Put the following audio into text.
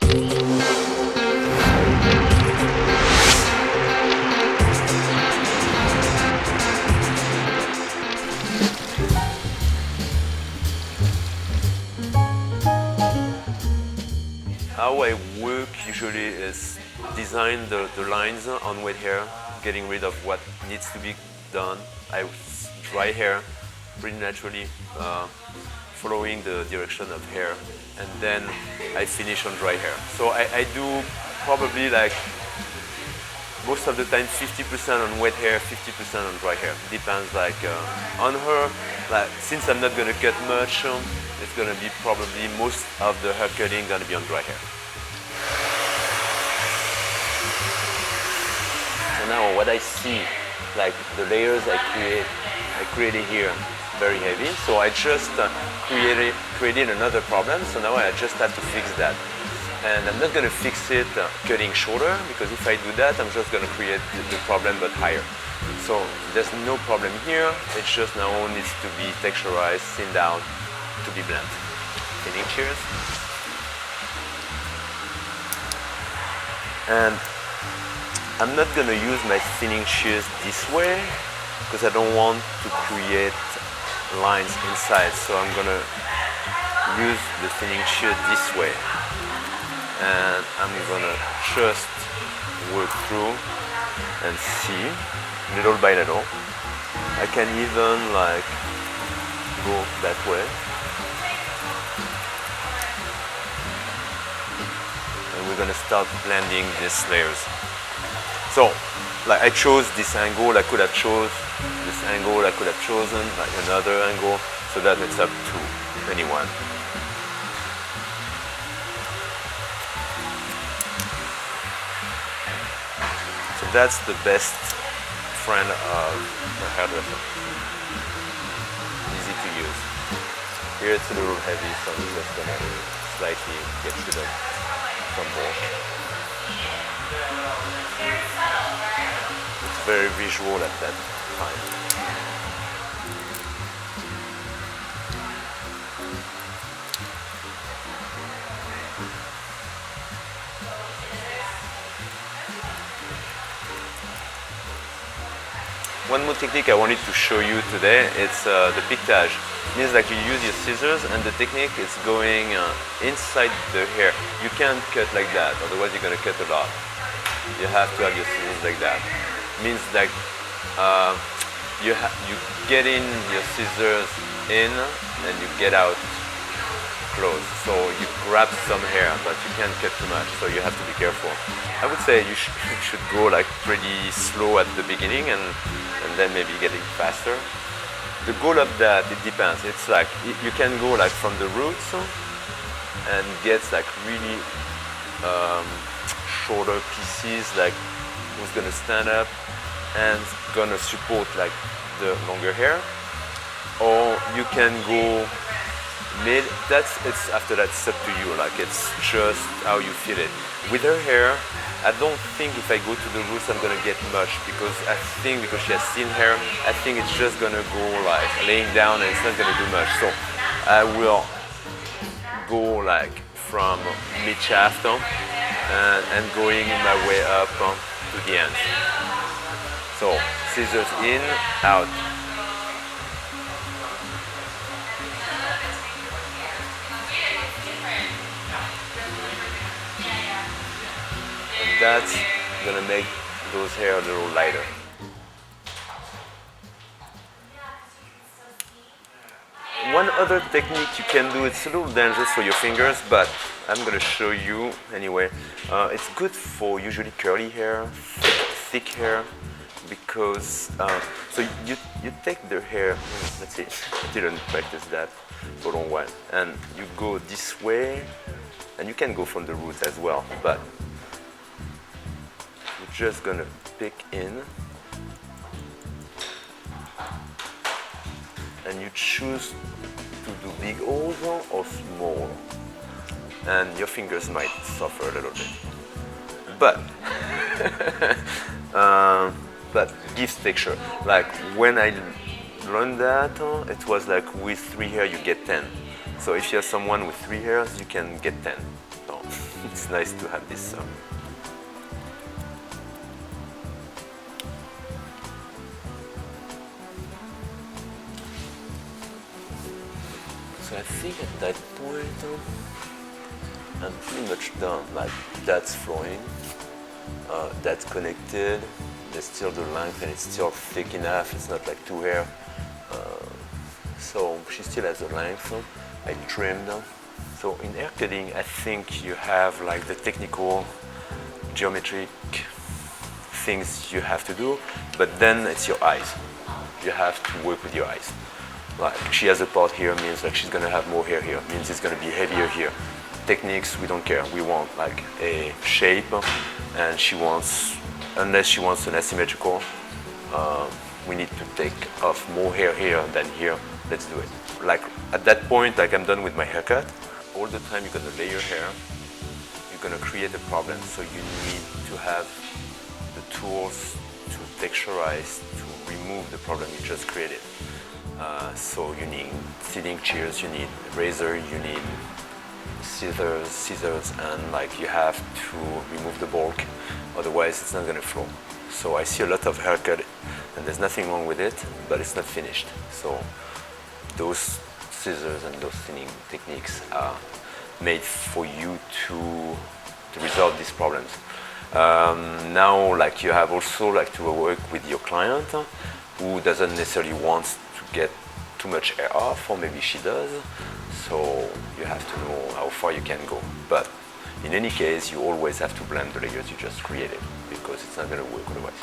How I work usually is design the lines on wet hair, getting rid of what needs to be done. I dry hair pretty naturally, following the direction of hair, and then I finish on dry hair. So I do probably like most of the time 50% on wet hair, 50% on dry hair. Depends like on her, like since I'm not gonna cut much, it's gonna be probably most of the hair cutting gonna be on dry hair. So now what I see, like the layers I created here, very heavy. So I just created another problem. So now I just have to fix that. And I'm not gonna fix it cutting shorter, because if I do that, I'm just gonna create the problem but higher. So there's no problem here. It just now needs to be texturized, thinned out, to be blended. Thinning shears. And I'm not gonna use my thinning shears this way because I don't want to create lines inside. So I'm gonna use the thinning shear this way. And I'm gonna just work through and see little by little. I can even like go that way. And we're gonna start blending these layers. So, like I chose this angle, I could have chose this angle, I could have chosen like another angle, so that it's up to anyone. So that's the best friend of the hairdresser. Easy to use. Here it's a little heavy, so I'm just gonna slightly get rid of some more. It's very visual at that time. One more technique I wanted to show you today, it's the piquetage. It means like you use your scissors and the technique is going inside the hair. You can't cut like that, otherwise you're going to cut a lot. You have to have your scissors like that. It means like you get in your scissors in and you get out close. So you grab some hair, but you can't cut too much, so you have to be careful. I would say you should go like pretty slow at the beginning and then maybe getting faster. The goal of that, it depends. It's like you can go like from the roots and get like really shorter pieces, like who's gonna stand up and gonna support like the longer hair, or you can go mid. After that, it's up to you. Like it's just how you feel it. With her hair, I don't think if I go to the roots I'm gonna get much, because I think because she has thin hair, I think it's just gonna go like laying down and it's not gonna do much. So I will go like from mid shaft and going my way up to the end. So scissors in, out. That's gonna make those hair a little lighter. One other technique you can do, it's a little dangerous for your fingers, but I'm gonna show you anyway. It's good for usually curly hair, thick hair, because so you take the hair, let's see, I didn't practice that for a long while, and you go this way, and you can go from the roots as well, but just gonna pick in and you choose to do big holes or small, and your fingers might suffer a little bit, but but gives texture. Like when I learned that, it was like with 3 hair you get 10. So if you have someone with 3 hairs, you can get 10. So. It's nice to have this. So I think at that point I'm pretty much done. Like that's flowing, that's connected. There's still the length and it's still thick enough. It's not like two hair. So she still has the length. I trimmed. So in hair cutting, I think you have like the technical, geometric things you have to do, but then it's your eyes. You have to work with your eyes. Like she has a part here, means like she's gonna have more hair here, means it's gonna be heavier here. Techniques, we don't care. We want like a shape, and she wants, unless she wants an asymmetrical, we need to take off more hair here than here. Let's do it. Like at that point, like I'm done with my haircut. All the time you're gonna layer hair, you're gonna create a problem. So you need to have the tools to texturize, to remove the problem you just created. So you need thinning shears, you need razor, you need scissors, and like you have to remove the bulk, otherwise it's not gonna flow. So I see a lot of haircut, and there's nothing wrong with it, but it's not finished. So those scissors and those thinning techniques are made for you to resolve these problems. Now, like you have also like to work with your client who doesn't necessarily want to get too much hair off, or maybe she does. So you have to know how far you can go. But in any case, you always have to blend the layers you just created, because it's not going to work otherwise.